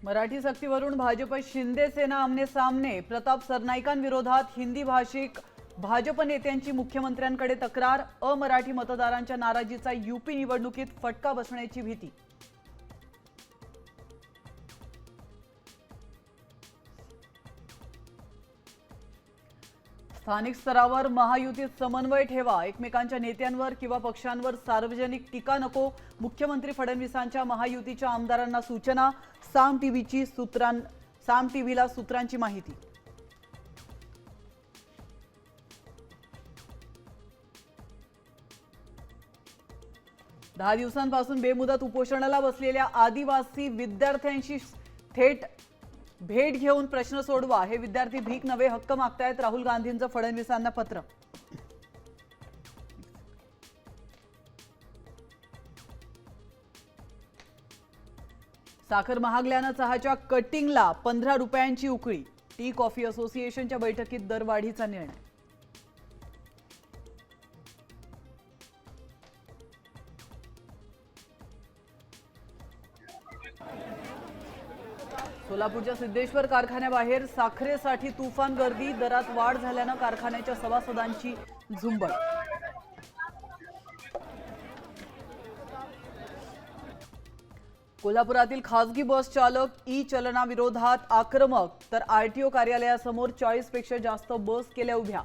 मराठी सक्तीवरून भाजप शिंदे सेना आमने सामने। प्रताप सरनाईकांविरोधात हिंदी भाषिक भाजप नेत्यांची मुख्यमंत्र्यांकडे तक्रार। अमराठी मतदारांच्या नाराजीचा यूपी निवडणुकीत फटका बसण्याची भीती। स्थानिक स्तरावर महायुतीत समन्वय ठेवा। एकमेकांच्या नेत्यांवर किंवा पक्षांवर सार्वजनिक टीका नको। मुख्यमंत्री फडणवीसांच्या महायुतीच्या आमदारांना सूचना। साम टीव्हीला सूत्रांची माहिती। दहा दिवसांपासून बेमुदत उपोषणाला बसलेल्या आदिवासी विद्यार्थ्यांशी थेट भेट घेऊन प्रश्न सोडवा। हे विद्यार्थी भीक नव्हे हक्क मागतायत। राहुल गांधींचं फडणवीसांना पत्र। साखर महागल्यानं चहाच्या कटिंगला 15 रुपयांची उकळी। टी कॉफी असोसिएशनच्या बैठकीत दरवाढीचा निर्णय। सोलापूरच्या सिद्धेश्वर कारखान्याबाहेर साखरेसाठी तुफान गर्दी। दरात वाढ झाल्यानं कारखान्याच्या सभासदांची झुंबड। कोल्हापुरातील खासगी बस चालक ई चलनाविरोधात आक्रमक। तर आरटीओ कार्यालयासमोर 40 पेक्षा जास्त बस केल्या उभ्या।